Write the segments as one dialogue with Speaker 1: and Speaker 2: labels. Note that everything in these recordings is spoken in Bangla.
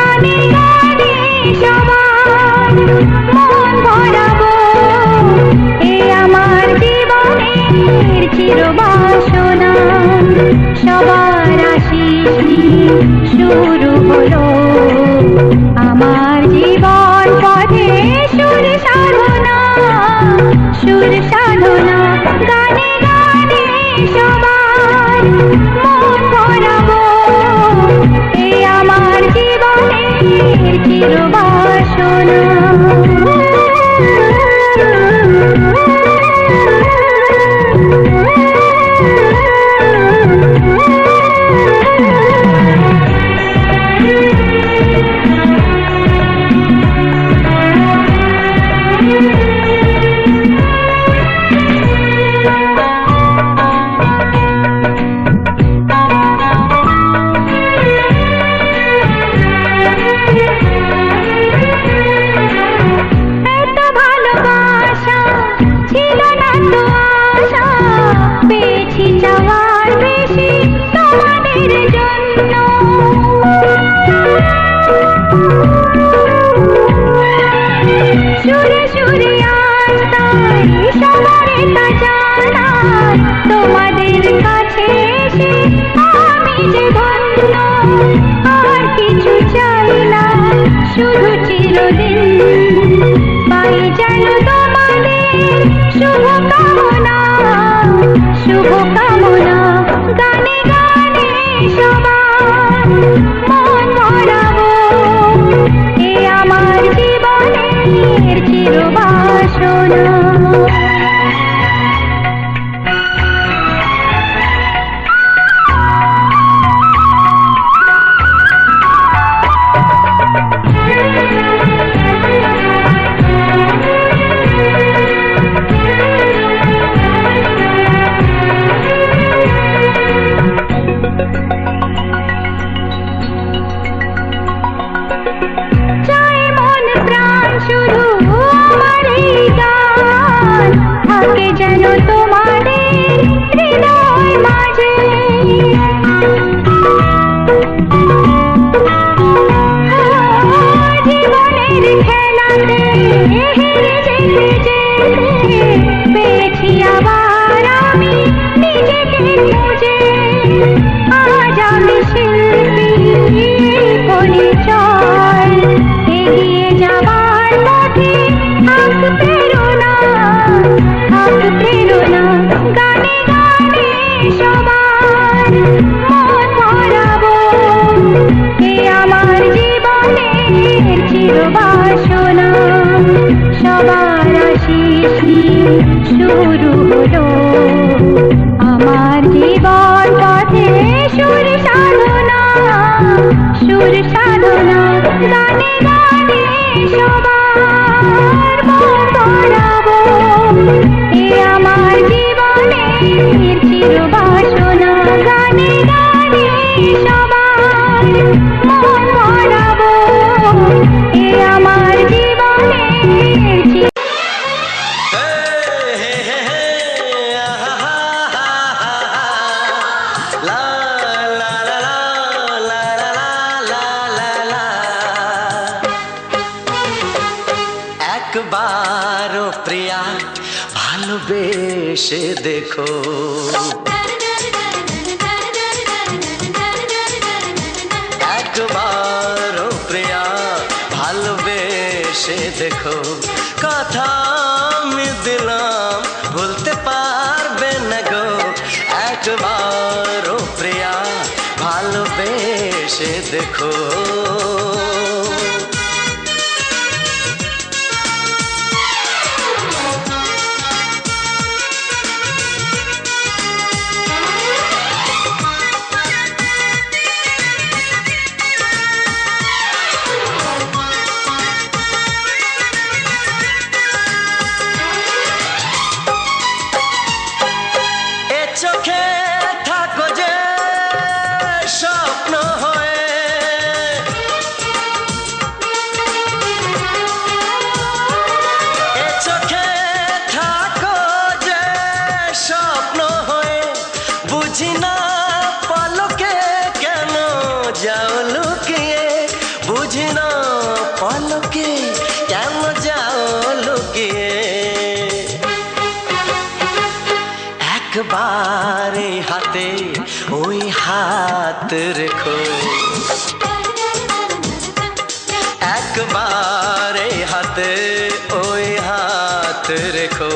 Speaker 1: গানে গানে সবার মন ভরাবো, এ আমার জীবনের চিরবাসনা। সবার আশিস নিয়ে শুরু হলো আমার জীবন পথে সুর সাধনা, সুর সাধনা। গানে গানে সবার মন ভরাবো, এ আমার জীবনের চিরবাসনা। তোমাদের কাছে এসে আমি যে ধন্য, আর কিছু চাই না, শুধু চিরদিন পাই যেন তোমাদের শুভকামনা, শুভকামনা। গানে গানে সবার মন ভরাবো, এ আমার জীবনের চিরবাসনা। শুধু আমার এই গান থাকে যেন তোমাদের হৃদয় মাঝে, জীবনের খেলাতে হেরে যেতে যেতে পেয়েছি আবার আমি নিজেকে খুঁজে। আজ আমি শিল্পী পরিচয়, এগিয়ে যাবার পথে থাক প্রেরণা, থাক প্রেরণা। গানে গানে সবার মন ভরাবো, এ আমার জীবনের চিরবাসনা। সবার আশিস নিয়ে শুরু হলো আমার জীবন পথে সুর সাধনা, সুর সাধনা। গানে গানে সবার মন ভরাবো, এ আমার জীবনের চিরবাসনা। গানে গানে সবার মন ভরাবো, এ আমার জীবনের
Speaker 2: একবারও প্রিয়া ভালোবেসে দেখো, একবারও প্রিয়া ভালোবেসে দেখো। কথা আমি দিলাম ভুলতে পারবে না গো, একবারও প্রিয়া ভালোবেসে দেখো। চোখে থাকো যে স্বপ্ন হয়ে, পলকে কেন যাও লুকিয়ে একবার এই হাতে ওই হাত রেখো একবার এই হাতে ওই হাত রেখো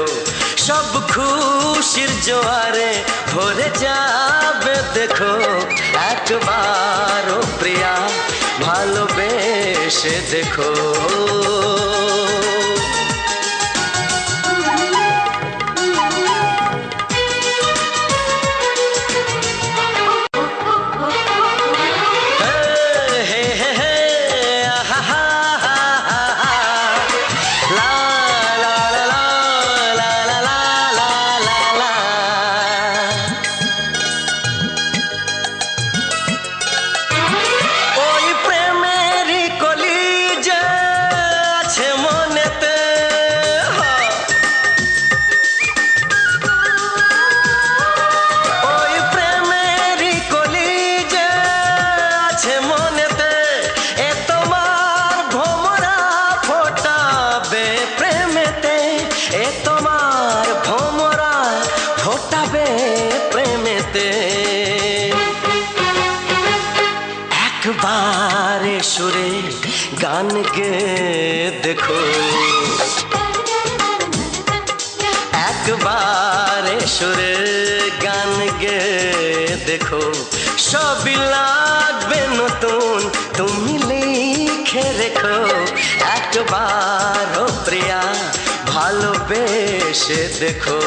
Speaker 2: সব খুশির জোয়ারে ভরে যাবে দেখো একবার ও প্রিয়া ভালোবেসে দেখো একবারে সুরে গান গে দেখো একবারে সুরে গান গে দেখো সবই লাগবে নতুন তুমি লিখে রেখো একবার ও প্রিয়া ভালোবেসে দেখো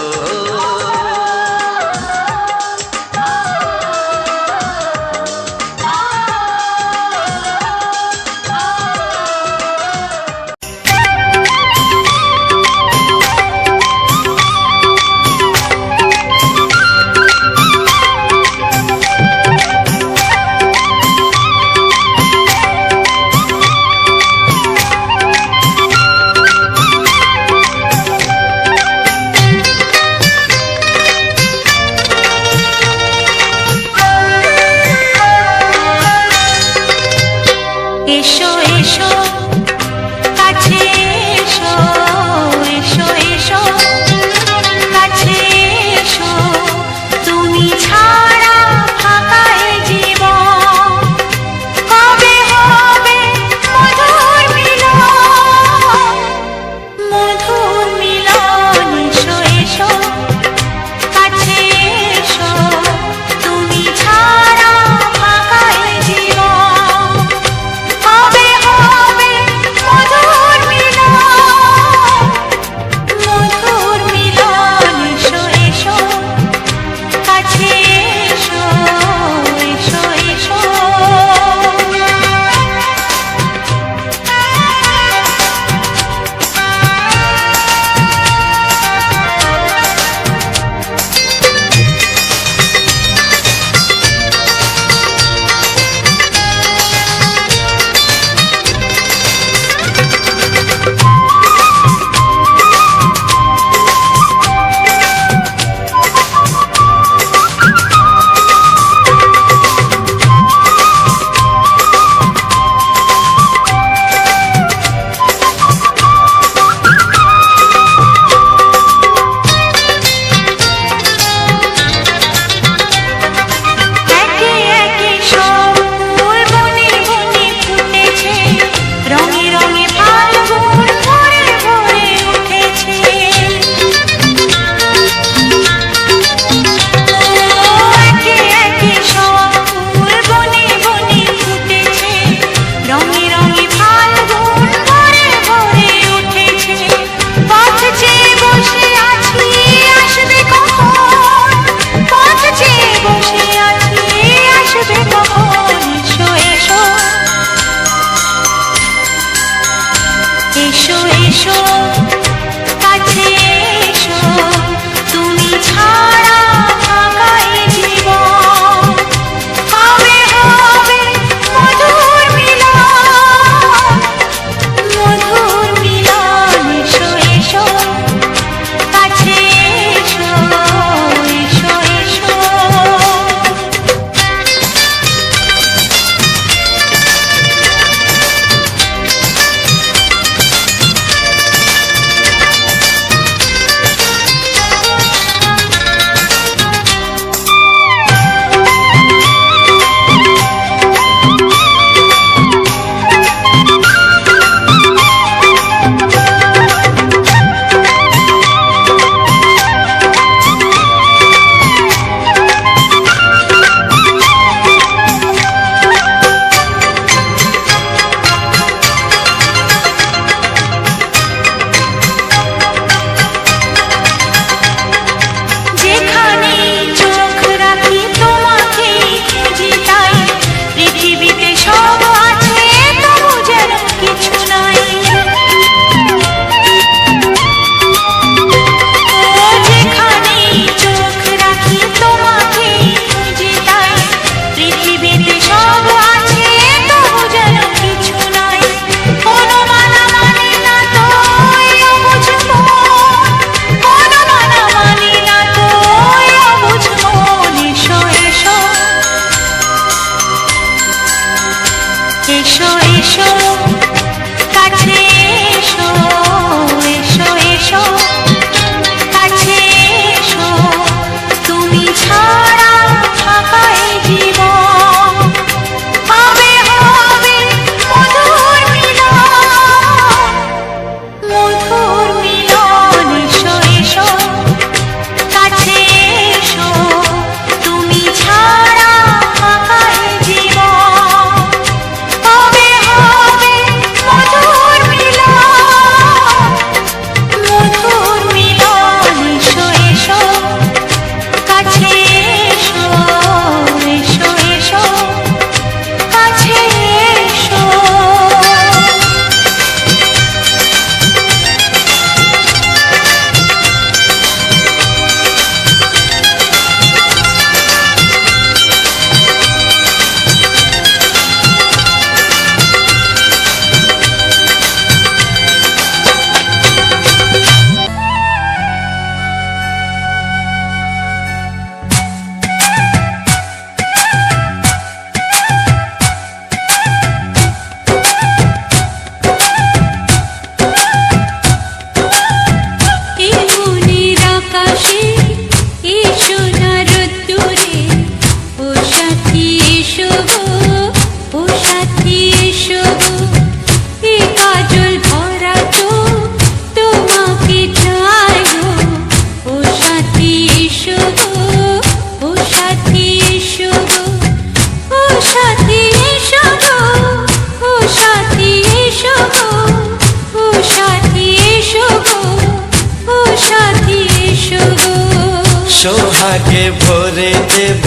Speaker 2: সোহাগে ভরে দেব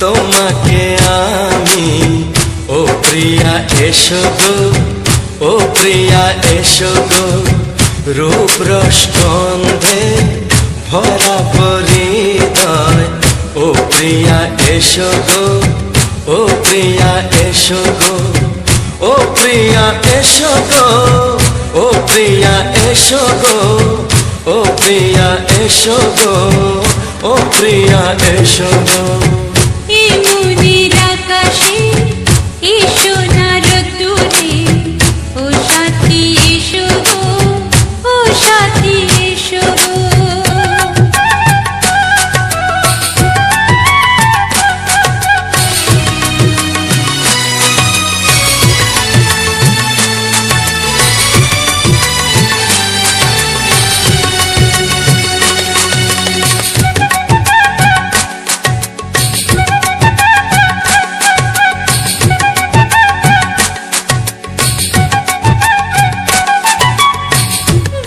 Speaker 2: তোমাকে আমি। ও প্রিয়া এসো গো, ও প্রিয়া এসো গো, রূপ রস গন্ধে ভরা পরিদয়। ও প্রিয়া এসো গো, ও প্রিয়া এসো গো, ও প্রিয়া এসো গো, ও প্রিয়া এসো গো, ও প্রিয়া এসো গো, ও প্রিয়া এসো গো।
Speaker 1: এই মনের আকাশে এসো না রোদ্দুরে, ও সাথী এসো গো, ও সাথী এসো গো।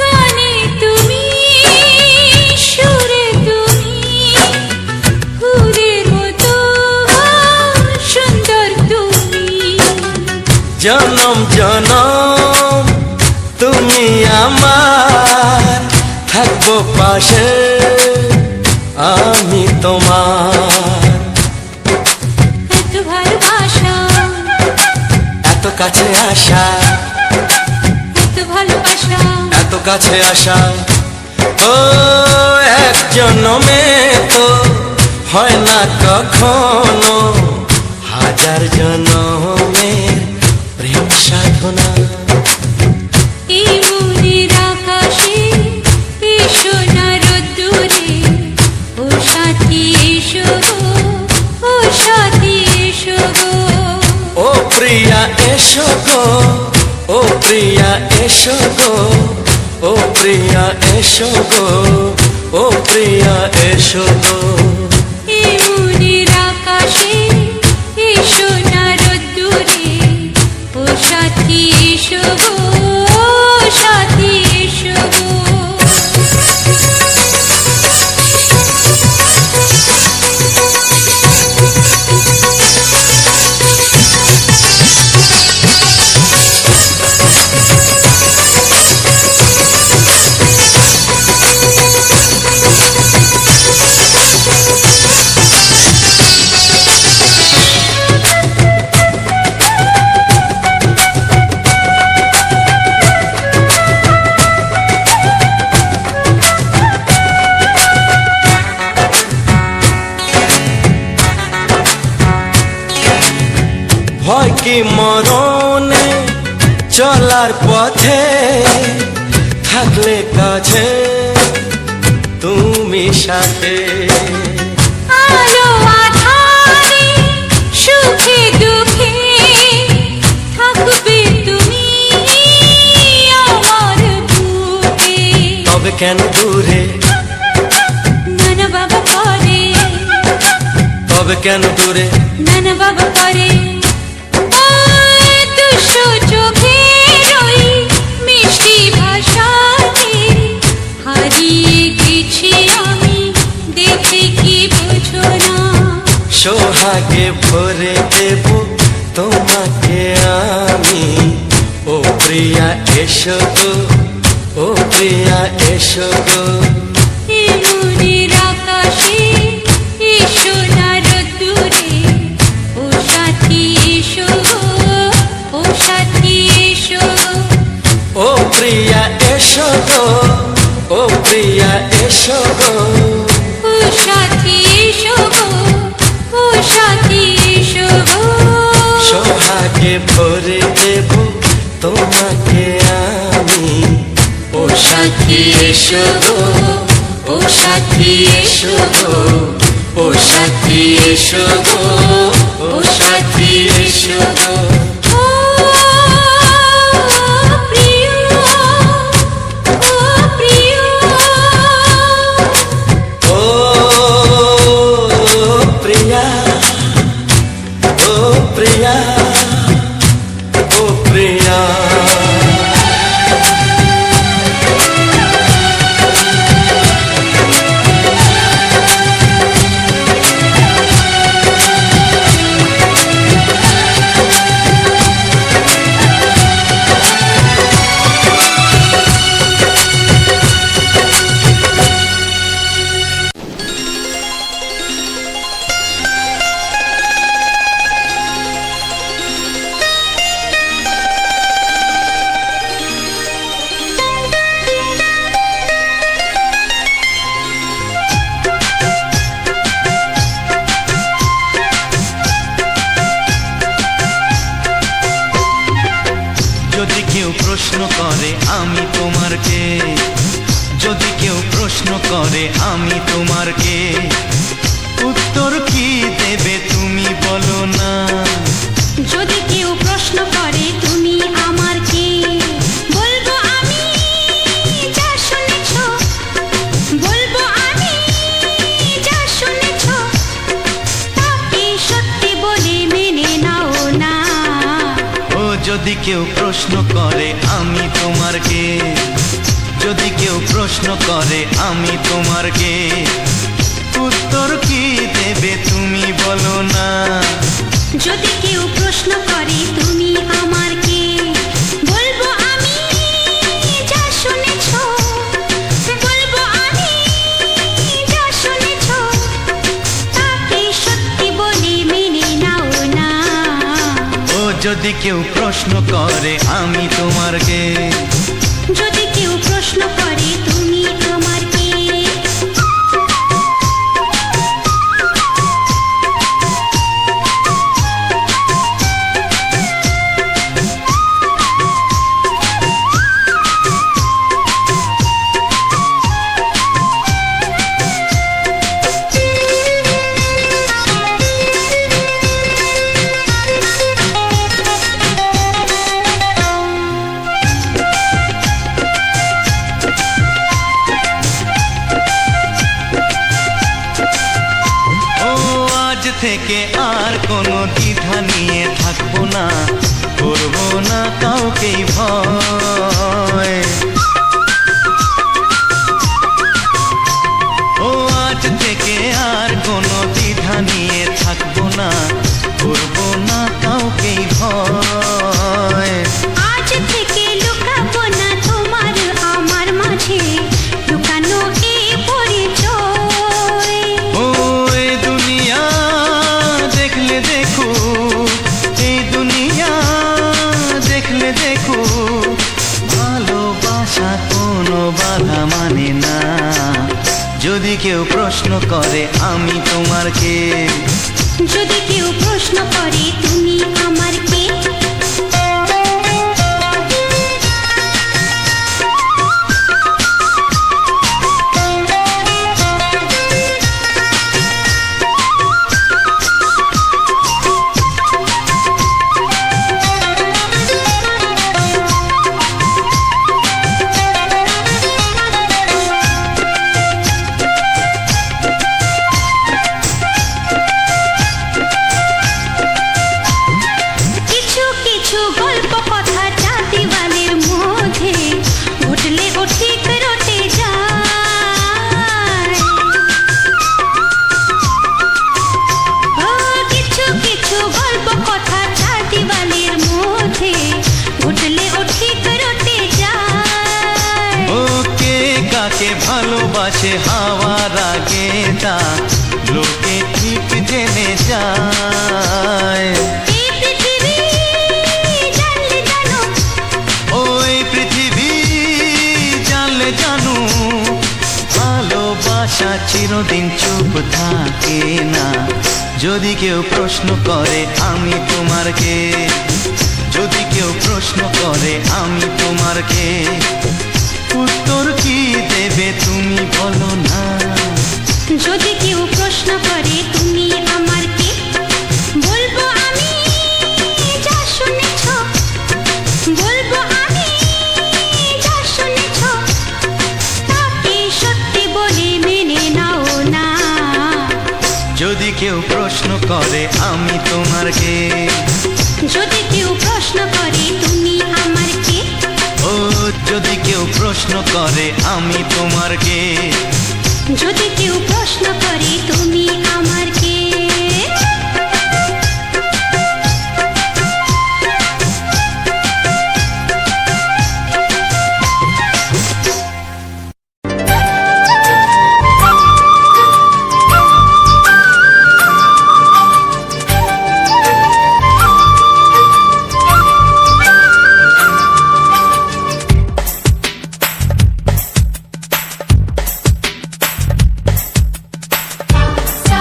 Speaker 1: গানে তুমি, সুরে তুমি, ফুলের মতো সুন্দর তুমি।
Speaker 2: জনম জনম তুমি আমার, থাকবো পাশে আমি তোমার।
Speaker 1: এত ভালোবাসা,
Speaker 2: এত কাছে আসা,
Speaker 1: এত ভালোবাসা,
Speaker 2: এত কাছে আসা, ও এক জন্মে তো হয় না কখনো, হাজার জন্মের প্রেম সাধনা।
Speaker 1: এই মনের আকাশে এসো না রোদ্দুরে, ও সাথী এসো গো, ও সাথী এসো গো।
Speaker 2: ও প্রিয়া এসো গো, ও প্রিয়া এসো গো, ও প্রিয়া এসো গো, ও প্রিয়া এসো গো।
Speaker 1: এই মনের আকাশে এসো না রোদ্দুরে, ও সাথী এসো গো, ও সাথী এসো গো।
Speaker 2: ভয় কি মরণে চলার পথে, থাকলে কাছে তুমি সাথে।
Speaker 1: আলো আঁধারে, সুখে দুঃখে, থাকবে তুমি আমার বুকে।
Speaker 2: তবে কেন দূরে,
Speaker 1: নানা বাবা করে,
Speaker 2: তবে কেন দূরে,
Speaker 1: নানা বাবা করে। ওই দুশো চোখের ওই মিষ্টি ভাষাতে হারিয়ে গেছি আমি, দেখে কি বোঝো না।
Speaker 2: সোহাগে ভরে দেব তোমাকে আমি। ও প্রিয়া এসো গো, ও প্রিয়া এসো গো।
Speaker 1: এই মনের আকাশে এসো না রোদ্দুরে, ও সাথী এসো গো, ও সাথী এসো।
Speaker 2: ও প্রিয়া এসো গো, ও প্রিয়া এসো গো।
Speaker 1: ও সাথী এসো গো, ও সাথী এসো গো।
Speaker 2: সোহাগে ভরে দেব তোমাকে আমি। ও সাথী এসো গো, ও সাথী এসো গো, ও সাথী এসো গো, ও সাথী এসো গো।
Speaker 1: ও প্রিয়, ও প্রিয়,
Speaker 2: ও প্রিয়া, ও প্রিয়া, ও প্রিয়া।
Speaker 3: প্রশ্ন করে আমি তোমার কে, যদি কেউ প্রশ্ন করে আমি তোমার কে, উত্তর কি দেবে তুমি বলো না।
Speaker 1: যদি কেউ প্রশ্ন করে তুমি আমার কে, বলবো আমি যা শুনেছ, বলবো আমি যা শুনেছ, তাকে সত্যি বলে মেনে নাও না।
Speaker 3: ও যদি কেউ প্রশ্ন করে আমি তোমার কে, যদি কেউ প্রশ্ন করে আমি তোমার কে, উত্তর কি দেবে তুমি বলো না।
Speaker 1: যদি কেউ প্রশ্ন করে তুমি আমার কে, বলবো আমি যা শুনেছ, বলবো আমি যা শুনেছ, তাকে সত্যি বলে মেনে নাও না।
Speaker 3: ও যদি কেউ প্রশ্ন করে আমি তোমার কে,
Speaker 1: যদি কেউ প্রশ্ন করে তুমি আমার কে।
Speaker 3: থেকে আর কোনো দ্বিধা নিয়ে থাকবো না, করবো না কাউকেই ভয়। ও আজ থেকে আর কোনো দ্বিধা নিয়ে থাকবো না, করবো না কাউকেই ভয়।
Speaker 1: আজ থেকে লুকাবো না তোমার আমার মাঝে লুকানো এ পরিচয়।
Speaker 3: ও এই দুনিয়া দেখলে দেখো, এই দুনিয়া দেখলে দেখো, ভালোবাসা কোনো বাধা মানে না। যদি কেউ প্রশ্ন করে আমি তোমার কে,
Speaker 1: যদি কেউ প্রশ্ন করে তুমি আমার কে। কিছু কিছু গল্প কথা চাঁদিওয়ালের মধ্যে ঘটলে ও ঠিক রটে যায়। ও কিছু কিছু গল্প কথা চাঁদিওয়ালের মধ্যে ঘটলে ও ঠিক রটে যায়।
Speaker 3: ও কে কাকে ভালোবাসে হাওয়ার আগে তা লোকে ঠিক জেনে যায়।
Speaker 1: এই পৃথিবী জানলে জানো,
Speaker 3: ওই পৃথিবী জানলে জানু, ভালোবাসা চিরদিন চুপ থাকে না। যদি কেউ প্রশ্ন করে আমি তোমার কে, যদি কেউ প্রশ্ন করে আমি তোমার কে, উত্তর কি দেবে তুমি বলো না।
Speaker 1: যদি কেউ প্রশ্ন করে তুমি আমার কে, বলবো আমি যা শুনেছ, বলবো আমি যা শুনেছ, তাকে সত্যি বলে মেনে নাও না।
Speaker 3: যদি কেউ প্রশ্ন করে আমি তোমার কে,
Speaker 1: যদি কেউ প্রশ্ন করে তুমি আমার কে।
Speaker 3: ও যদি কেউ প্রশ্ন করে আমি তোমার কে,
Speaker 1: যদি কেউ প্রশ্ন করে তুমি আমার কে।
Speaker 4: सा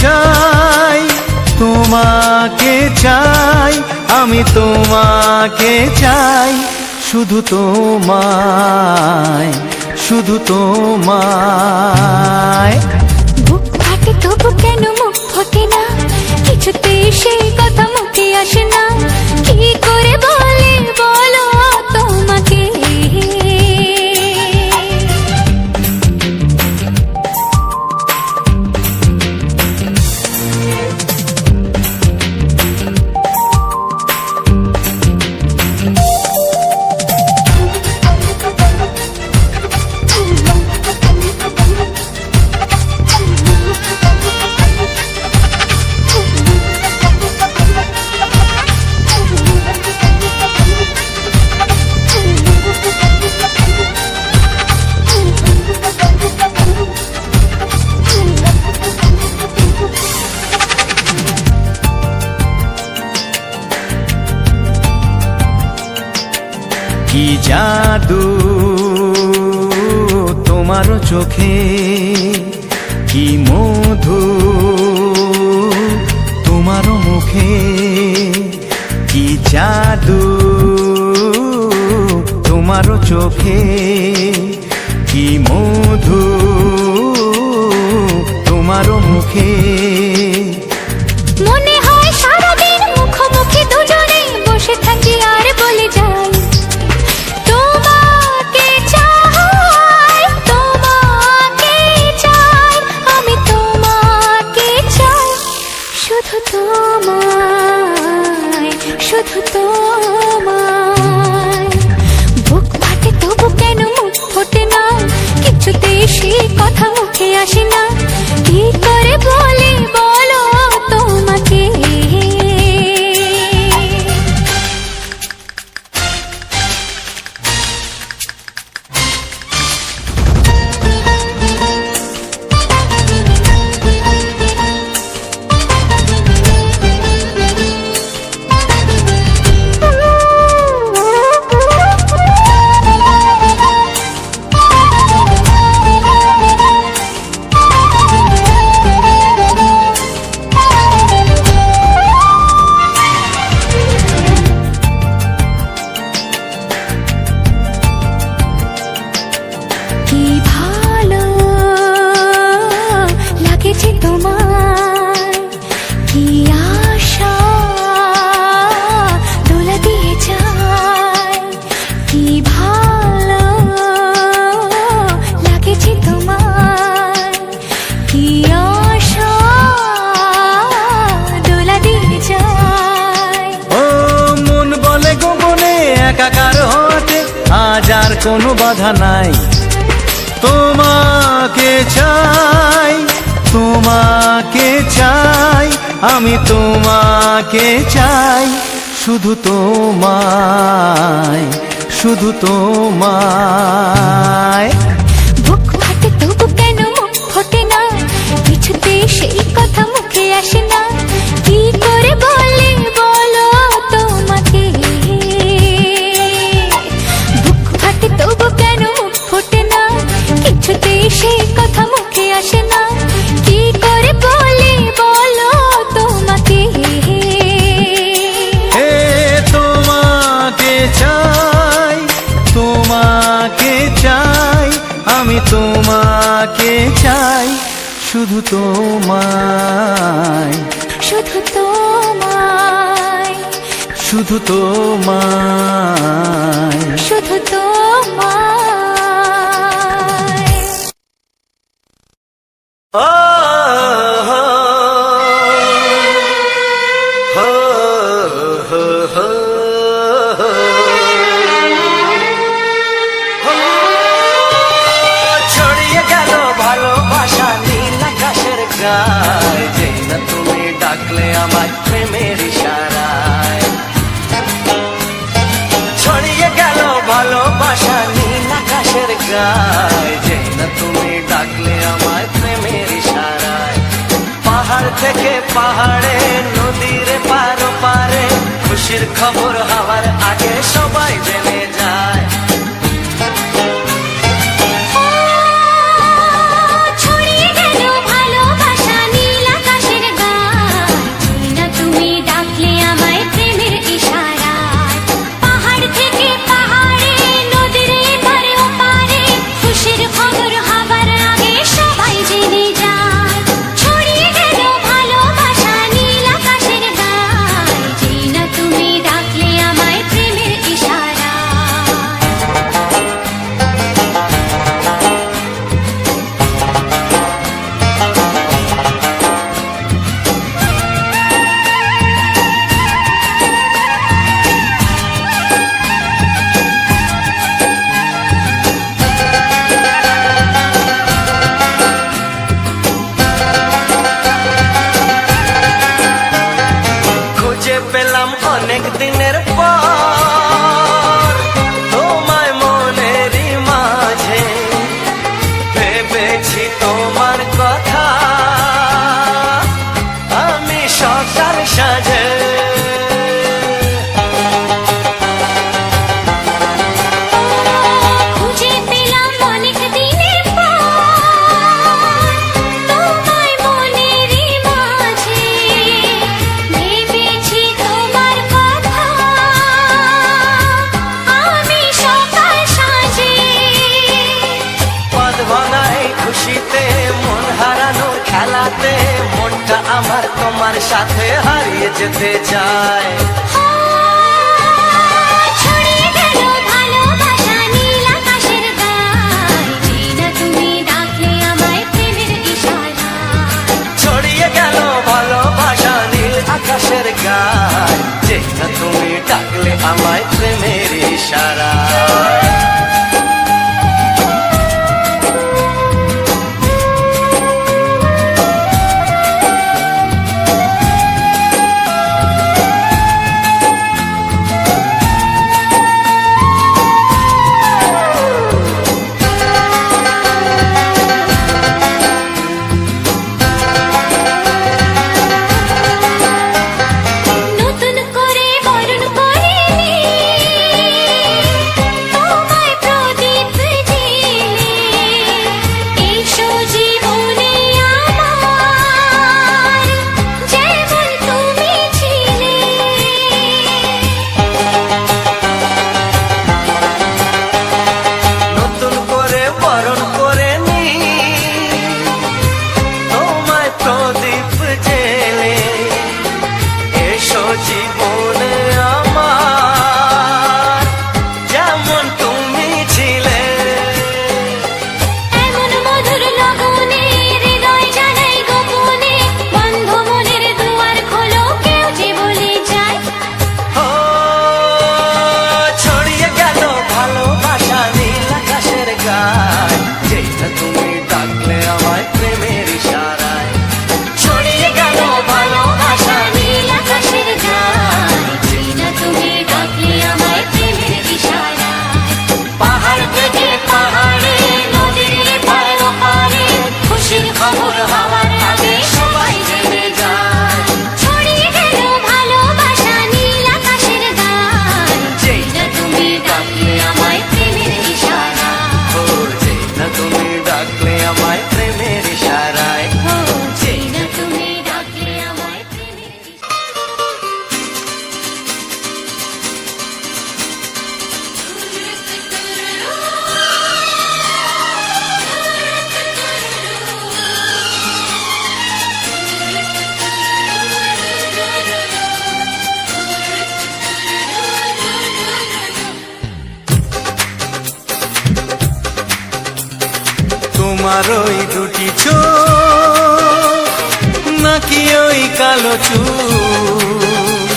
Speaker 3: চাই, তোমাকে চাই, আমি তোমাকে চাই, শুধু তোমায়, শুধু তোমায়।
Speaker 1: বুক ফাটে তবু কেন মুখ ফোটে না, কিছুতে সেই কথা মুখে আসে না, কি করে বলে বলো তোমাকে।
Speaker 3: কি জাদু তোমার চোখে, কি মধু তোমার মুখে, কি জাদু তোমার চোখে, কি মধু তোমার মুখে।
Speaker 1: মনে হয় সারাদিন মুখোমুখি দুজনে বসে থাকি আর বলে যাই, তোমাকে চাই, তোমাকে চাই, আমি তোমাকে চাই, শুধু তোমায়, শুধু তোমায়। বুক ফাটে তবু কেন মুখ ফোটে না, কিছুতে সেই কথা মুখে আসে না, কি করে বলে বলো তোমাকে। কি ভালো লাগেছে তোমায়, কি আশা দোলা দিয়ে যায়, কি ভালো লাগেছে তোমায়, কি আশা দোলা দিয়ে যায়।
Speaker 3: ও মন বলে গোপনে একাকার হতে আজ আর কোনো বাধা নাই, তোমাকে চাই, তোমাকে চাই, আমি তোমাকে চাই, শুধু তোমায়, শুধু তোমায়।
Speaker 1: বুক ফাটে তবু কেন মুখ ফোটে না, কিছুতে সেই কথা মুখে আসে না, কি করে বলে বলো তোমাকে। বুক ফাটে তবু কেন মুখ ফোটে না, কিছুতে সেই কথা মুখে আসে না, কি করে বলে বলো তোমাকে।
Speaker 3: হে তোমাকে চাই, তোমাকে চাই, আমি তোমাকে চাই, শুধু তোমায়,
Speaker 1: শুধু তোমায়,
Speaker 3: শুধু তোমায়।
Speaker 1: শুধু তোমায়।
Speaker 2: ও হো হো হো হো হো। ছড়িয়ে গেল ভালোবাসা নীল আকাশের গায়, যেই না তুমি ডাকলে আমার প্রেমের ইশারায়। ছড়িয়ে গেল ভালোবাসা নীল আকাশের গায়, যেই না তুমি ডাকলে আমার প্রেমের ইশারায়। পাহাড় থেকে পাহাড়ে, নদীর পারো পারে, খুশির খবর হওয়ার আগে সবাই জেনে যায়।
Speaker 1: ছড়িয়ে গেল ভালোবাসা নীল আকাশের
Speaker 2: ভেবেছি তোমার কথা আমি সকাল সাজে
Speaker 1: খুঁজে পেলাম অনেক দিনের পর তোমায় মনেরই মাঝে ভেবেছি তোমার কথা আমি সকাল সাজে
Speaker 2: পদ ভাঙাই খুশিতে মন হারানোর খেলাতে মনটা আমার তোমার সাথে হারিয়ে যেতে চায়
Speaker 1: ছড়িয়ে গেল ভালোবাসা নীল আকাশের গায়ে যেটা তুমি ডাকলে আমায় প্রেমের ইশারায়
Speaker 2: ছড়িয়ে গেল ভালোবাসা নীল আকাশের গায় যেটা তুমি ডাকলে আমায় প্রেমের ইশারায়
Speaker 1: নতুন করে বরণ করিনি তোমায় প্রদীপ জেলে এসো জীবনে আমার যেমন তুমি ছিলে
Speaker 2: নতুন করে বরণ করে নি তোমায় প্রদীপ জেলে এসো জীবনে আমার যেমন তুমি ছিলে
Speaker 1: এমন মধুর লগনে হৃদয় জানাই গোপনে বন্ধ মনের দুয়ার খোলো কেউ যে বলে যায়
Speaker 2: ও ছড়িয়ে গেল ভালোবাসা নীল আকাশের গায় যেটা তুমি ডাকলে আমায় প্রেমের ইশারায় ছড়িয়ে গেল ভালোবাসা নীল আকাশের গায়
Speaker 1: যেটা তুমি ডাকলে আমায় প্রেমের ইশারায়
Speaker 2: পাহাড় থেকে পাহাড়ে নদীর পার পারে খুশির খবর হওয়ার আগে সবাই জেনে যায়
Speaker 1: ছড়িয়ে গেল ভালোবাসা নীল আকাশের গায়ে
Speaker 2: যেটা তুমি ডাকলে আমায় প্রেমের ইশারায় ও যেটা তুমি ডাকলে আমায় প্রেমের ইশারায়
Speaker 1: ও যেটা তুমি ডাকলে আমায় প্রেমের
Speaker 3: তোমার ওই দুটি চোখ নাকি ওই কালো চুল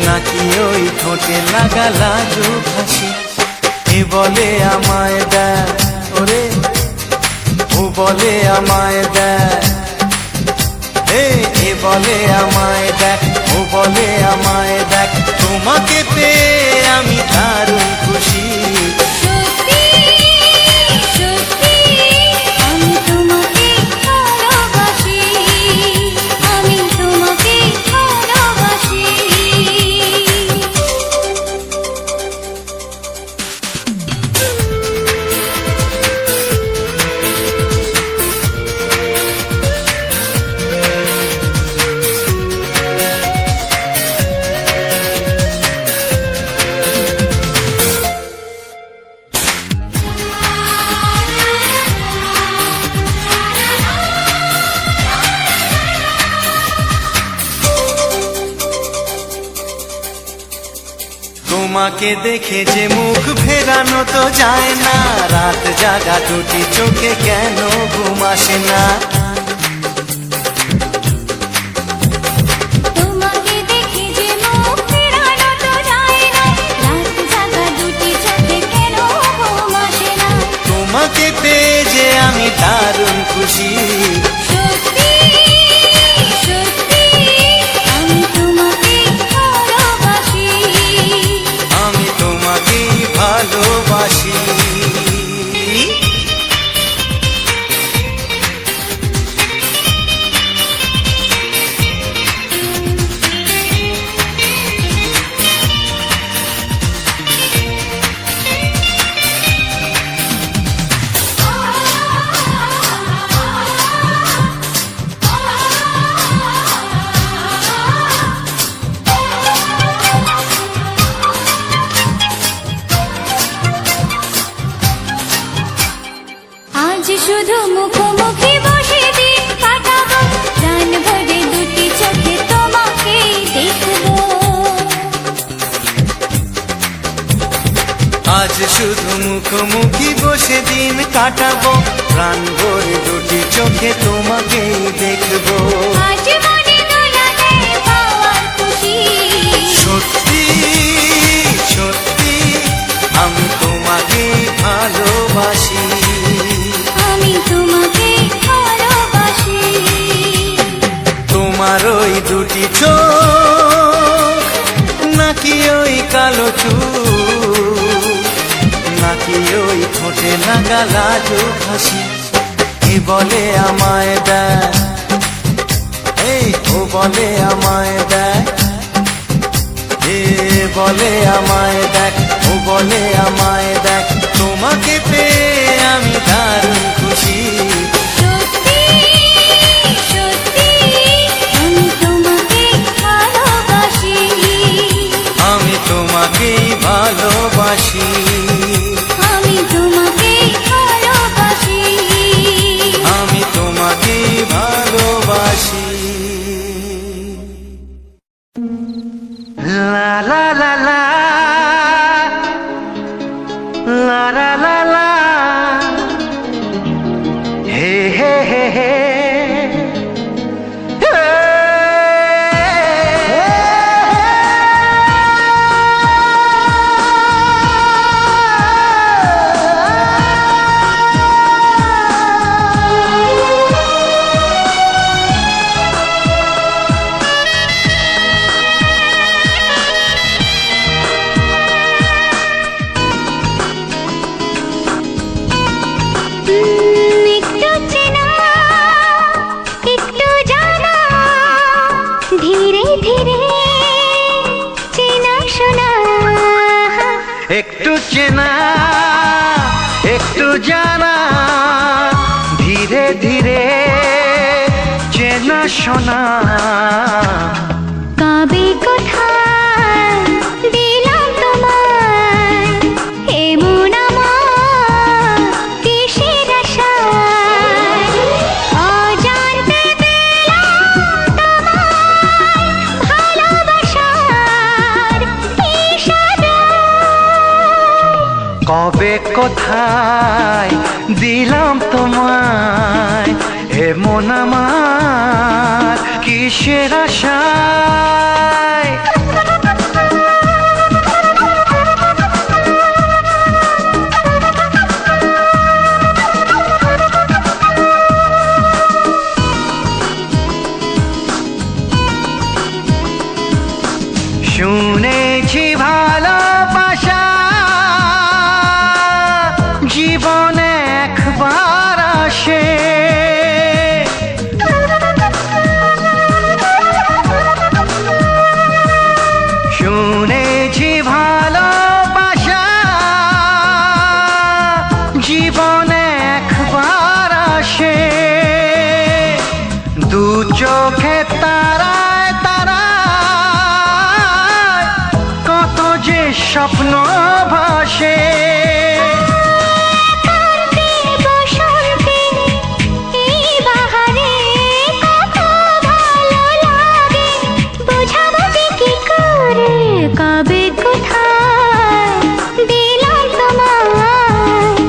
Speaker 3: নাকি ওই ঠোঁটে লাগা লাজুক হাসি এ বলে আমায় দেয় ওরে ও বলে আমায় দেয় এ বলে আমায় দেখ ও বলে আমায় দেখ তোমাকে পেয়ে আমি দারুণ খুশি
Speaker 1: সত্যি সত্যি আমি তোমাকে ভালোবাসি আমি তোমাকে ভালোবাসি
Speaker 3: তোমাকে দেখে যে মুখ ফেরানো তো যায় না রাত জাগা দুটি চোখে কেন ঘুম আসে না
Speaker 1: তোমাকে দেখে যে মুখ ফেরানো তো যায় না রাত জাগা দুটি চোখে কেন ঘুম আসে না
Speaker 3: তোমাকে পেয়ে যে আমি দারুণ খুশি
Speaker 1: সত্যি সত্যি আমি তোমাকে ভালোবাসি
Speaker 3: আমি তোমাকেই ভালোবাসি
Speaker 1: শুধু মুখোমুখি বসে দিন কাটাবো, প্রাণ ভরে দুটি চোখে তোমাকে দেখবো।
Speaker 3: আজ শুধু মুখোমুখি বসে দিন কাটাবো, প্রাণ ভরে দুটি চোখে তোমাকেই দেখবো।
Speaker 1: আজ মনে দোলা দেয় পাওয়ার খুশি,
Speaker 3: সত্যি সত্যি আমি তোমাকে ভালোবাসি,
Speaker 1: আমি তোমাকে ভালোবাসি।
Speaker 3: তোমার ওই দুটি চোখ নাকি ওই কালো চুল, নাকি ওই ঠোঁটে লাগা লাজুক হাসি, এ বলে আমায় দেয়, এই ও বলে আমায় দেয়, এ বলে আমায় দেখ, ও বলে আমায় দেখ, তোমাকে পেয়ে আমি দারুণ খুশি।
Speaker 1: সত্যি সত্যি আমি তোমাকে ভালোবাসি,
Speaker 3: আমি তোমাকেই ভালোবাসি,
Speaker 1: আমি তোমাকে ভালোবাসি।
Speaker 3: আমি তোমাকেই ভালোবাসি। লা লা লা লা লা লা লা লা, হে হে হে হে,
Speaker 1: একটু চেনা একটু জানা, ধীরে ধীরে চেনা শোনা।
Speaker 3: একটু চেনা একটু জানা, ধীরে ধীরে চেনা শোনা।
Speaker 1: কবে কোথায় দিলাম তোমায় এমন আমার কিসের আশায়, অজান্তে দিলাম তোমায় ভালোবাসার ইশারায়।
Speaker 3: কবে কোথায় দিলাম তোমায় এমন আমার কিসের আশায়। শুনেছি ভালোবাসা জীবনে একবার আসে, শুনেছি ভালোবাসা জীবনে একবার আসে, দু চোখে তারায় তারায় কত যে স্বপ্ন ভাসে।
Speaker 1: কবে কোথায় দিলাম তোমায়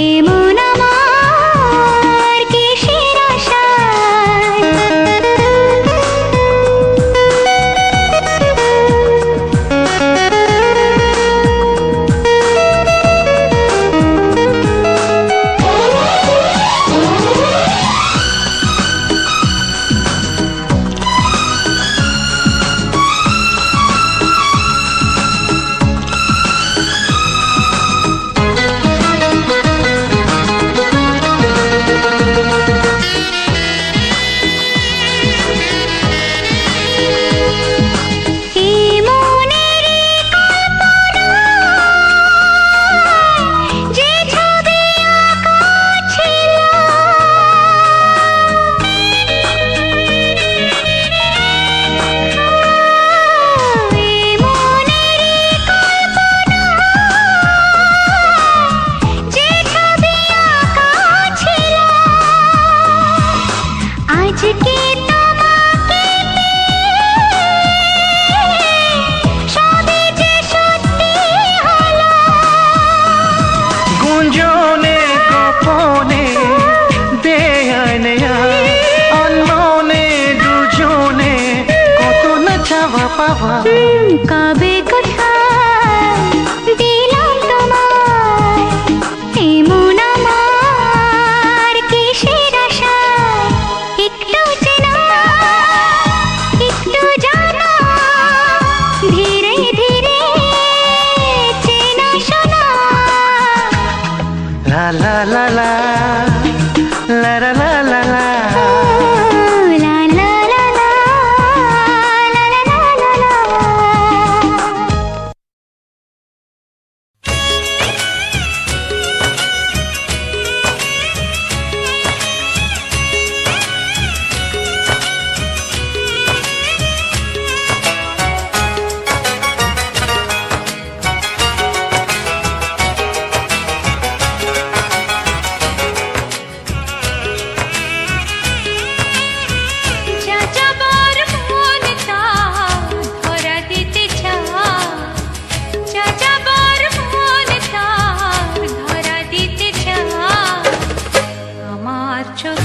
Speaker 1: এমন আমার কিসের আশায়।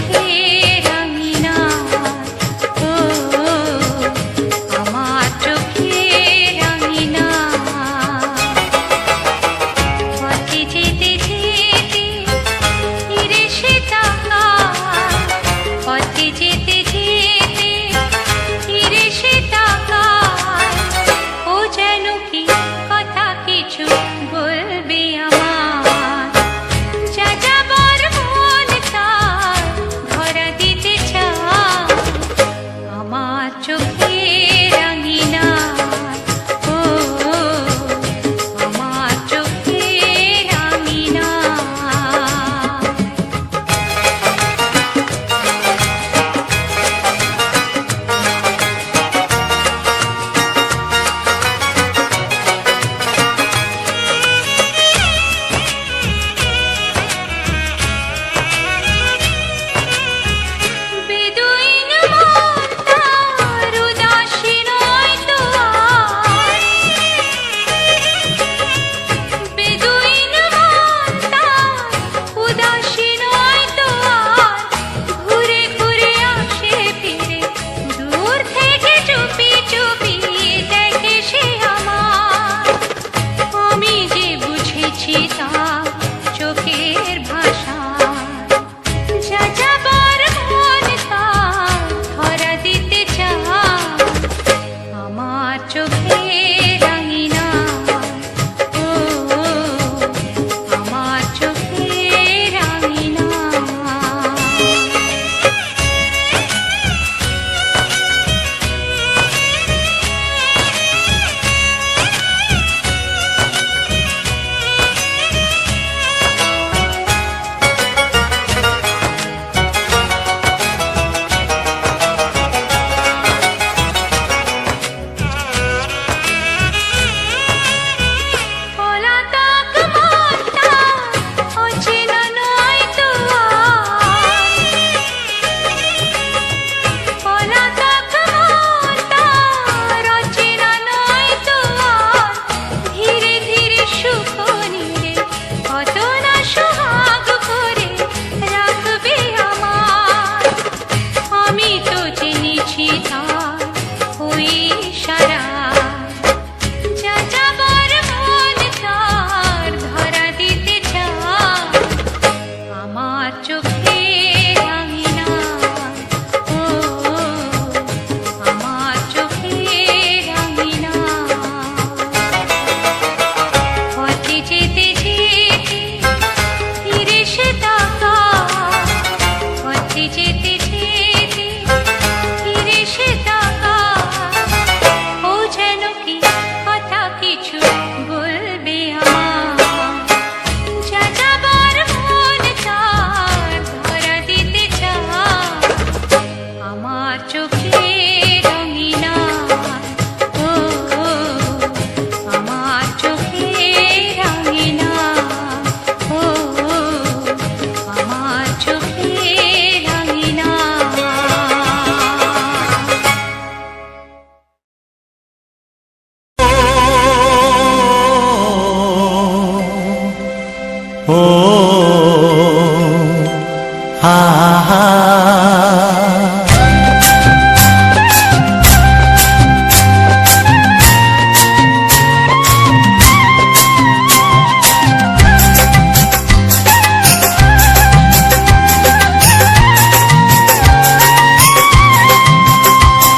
Speaker 1: চোখে রাঙিনা, ও আমার চোখে রাঙিনা। পথে যেতে যেতে ফিরে সে তাকায়, পথে যেতে যেতে ফিরে সে তাকায়, ও যেন কি কথা কিছু বলবে আমার। যা যাবার মন তার ধরা দিতে চায়, আমার চোখে রাঙিনা, ও আমার চোখে রাঙিনা। বেদুইন মন তার উদাসী নয় তো আর, বেদুইন মন তার উদাসী নয় তো আর, ঘুরে ঘুরে আসে ফিরে দূর থেকে চুপি চুপি দেখে সে আমার। আমি যে বুঝেছি তার চোখের ভাষা, যা যাবার মন তার ধরা দিতে চায়, আমার চোখে রাঙিনা, ও আমার চোখে রাঙিনা। পলাতক মন তার অচেনা নয় তো আর, পলাতক মন তার অচেনা নয় তো আর, ধীরে ধীরে সুখ নিয়ে কত না সোহাগ করে রাখবে আমার। আমি তো জেনেছি তার ওই ইশারা, যা যাবার মন তার ধরা দিতে চায়, আমার চোখে রাঙিনা, ও আমার চোখে রাঙিনা। পথে যেতে যেতে ফিরে সে তাকায়, পথে যেতে যেতে ফিরে সে তাকায়, ও যেন কি কথা কিছু বলবে আমার। যা যাবার মন তার ধরা দিতে চায়, আমার চোখে রাঙিনা, ও আমার চোখে রাঙিনা, ও আমার চোখে রাঙিনা।
Speaker 3: ও হা হা।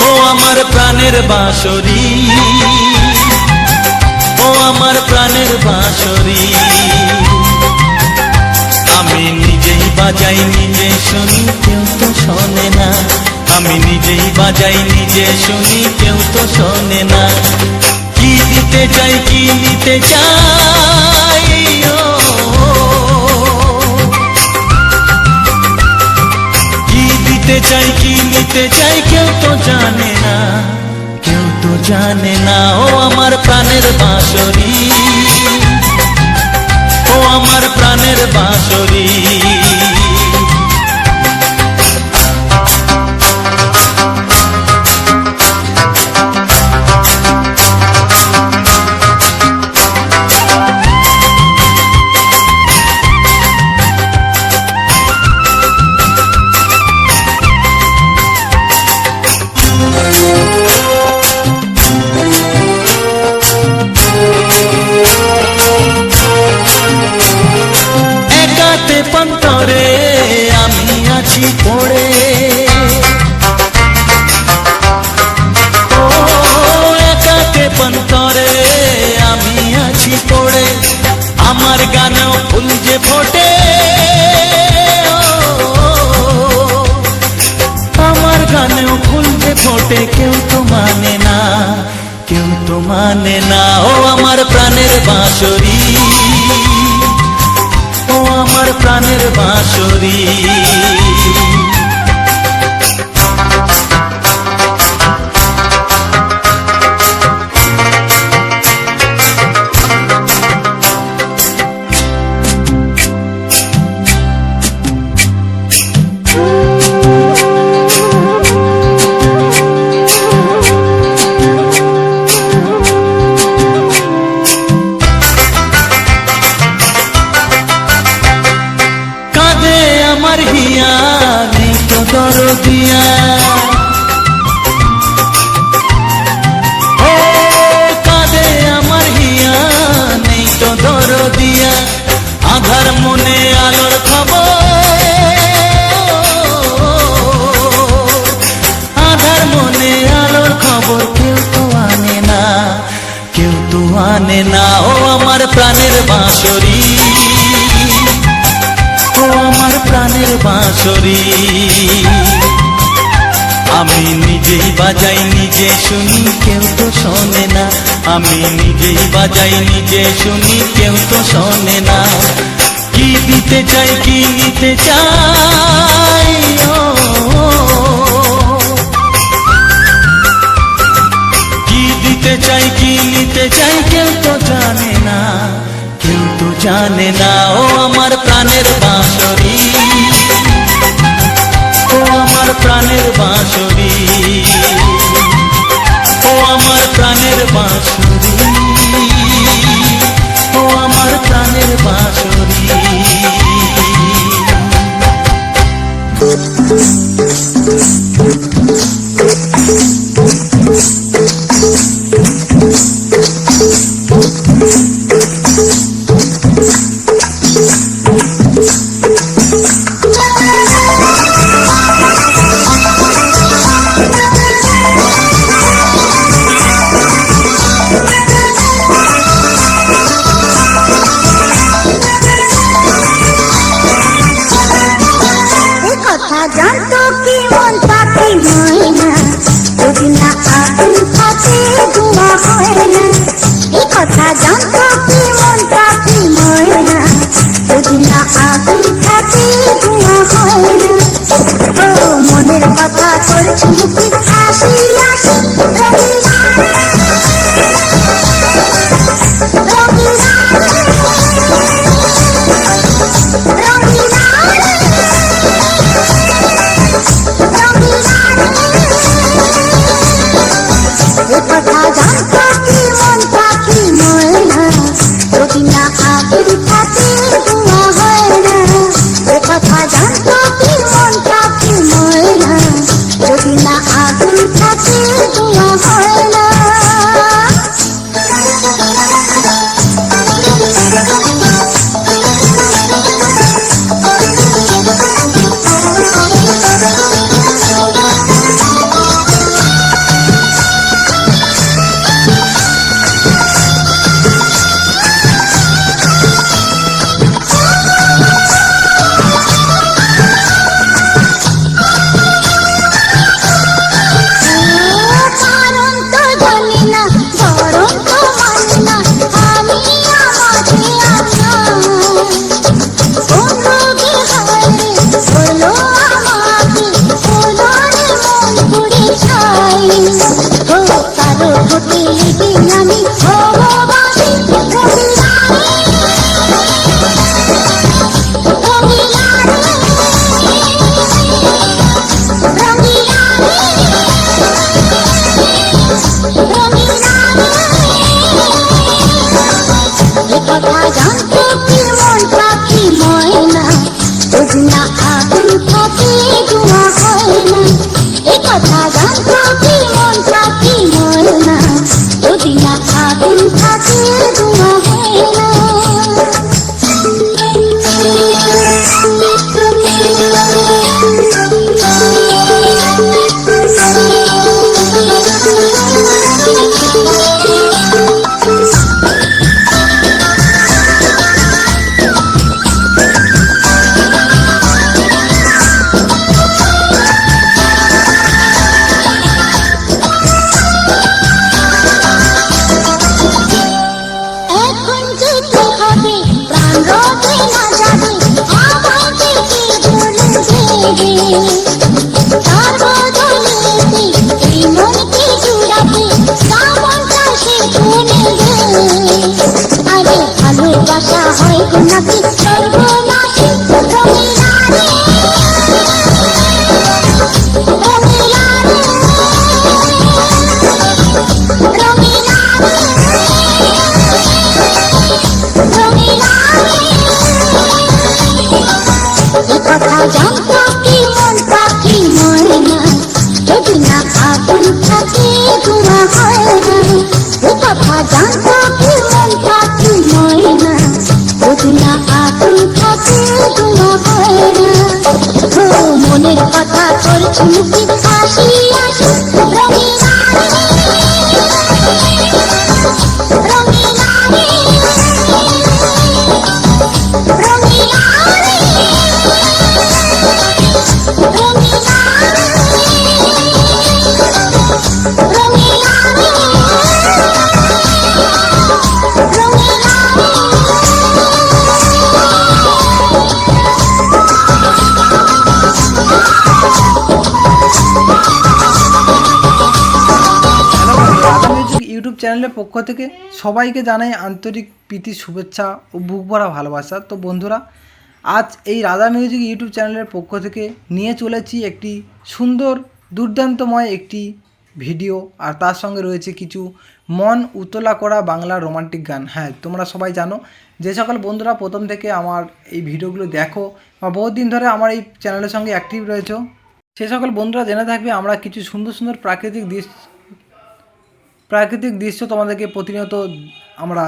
Speaker 3: ও আমার প্রাণের বাঁশরি, ও আমার প্রাণের বাঁশরি, আমি নিজেই বাজাই নিজে শুনি কেউ তো শোনে না, আমি নিজেই বাজাই নিজে শুনি কেউ তো শোনে না। কি দিতে চাই কি নিতে চাই, ও কি দিতে চাই কি নিতে চাই কেউ তো জানে না, কেউ তো জানে না। ও আমার প্রাণের বাঁশরি, ও আমার প্রাণের বাঁশরি। ও একাকে পন্তরে আমি আছি পড়ে, আমার গানেও ফুল যে ফোটে, আমার গানেও ফুল যে ফোটে, কেউ তো মানে না, কেউ তো মানে না। ও আমার প্রাণের বাঁশরি, ও আমার প্রাণের বাঁশরি। আমার হিয়া নেই তো দরদিয়া, ও কাঁদে আমার হিয়া নেই তো দরদিয়া, আধার মনে আলোর খবর, আধার মনে আলোর খবর কেউ তো আনে না, কেউ তো আনে না। ও আমার প্রাণের বাঁশরি, ও আমার প্রাণের বাঁশরি। আমি নিজেই বাজাই নিজে শুনি, কেউ তো শোনে না, আমি নিজেই বাজাই নিজে শুনি, কেউ তো শোনে না। কি দিতে চাই কি নিতে চাই, কি দিতে চাই কি নিতে চাই, কেউ তো জানে না, কেউ তো জানে না। ও আমার প্রাণের বাঁশরি, ও আমার প্রাণের বাঁশরি, ও আমার প্রাণের বাঁশরি, ও আমার প্রাণের বাঁশরি।
Speaker 4: জানতো কি মন পাখি ময়না, যদি না আগুন থাকে ধোঁয়া হয় না। এই কথা জানতো কি মন পাখি ময়না, যদি না আগুন থাকে ধোঁয়া হয় না। ও মনের কথা করছি মুখে হাসি হাসি, রঙিলা রঙিলা রঙিলা কথা জানতো কি মন পাখি ময়না, যদি না আগুন থাকে ধোঁয়া হয় না। ও কথা জানতো কি মন পাখি ময়না, যদি না আগুন থাকে ধোঁয়া হয় না। তার বদলেতে এই মনকে জুড়াতে কামনটা সে শুনে রে। আরে ভালোবাসা হয় গো নাকি সর্বনাশী রঙিলা রে, রঙিলা রে, রঙিলা রে, রঙিলা রে। এ কথা জানতো কি মন পাখি ময়না, যদি না আগুন থাকে ধোঁয়া হয় না। এ কথা জানতো কি মন পাখি ময়না, যদি না আগুন থাকে ধোঁয়া হয় না। ও মনের কথা করছি মুখে হাসি হাসি, রঙিলা রে, রঙিলা রে, রঙিলা রে, রঙিলা রে, রঙিলা রে, রঙিলা রে।
Speaker 5: রাধা মিউজিক ইউটিউব চ্যানেলের পক্ষ থেকে সবাইকে জানাই আন্তরিক প্রীতি শুভেচ্ছা ও বুক ভরা ভালোবাসা। তো বন্ধুরা, আজ এই রাধা মিউজিক ইউটিউব চ্যানেলের পক্ষ থেকে নিয়ে চলেছি একটি সুন্দর দুর্দান্তময় একটি ভিডিও, আর তার সঙ্গে রয়েছে কিছু মন উতলা করা বাংলা রোমান্টিক গান। হ্যাঁ, তোমরা সবাই জানো যে সকল বন্ধুরা প্রথম থেকে আমার এই ভিডিওগুলো দেখো বা বহুত দিন ধরে আমার এই চ্যানেলের সঙ্গে অ্যাক্টিভ রয়েছে, সে সকল বন্ধুরা জেনে থাকবে আমরা কিছু সুন্দর সুন্দর প্রাকৃতিক দৃশ্য তোমাদেরকে প্রতিনিয়ত আমরা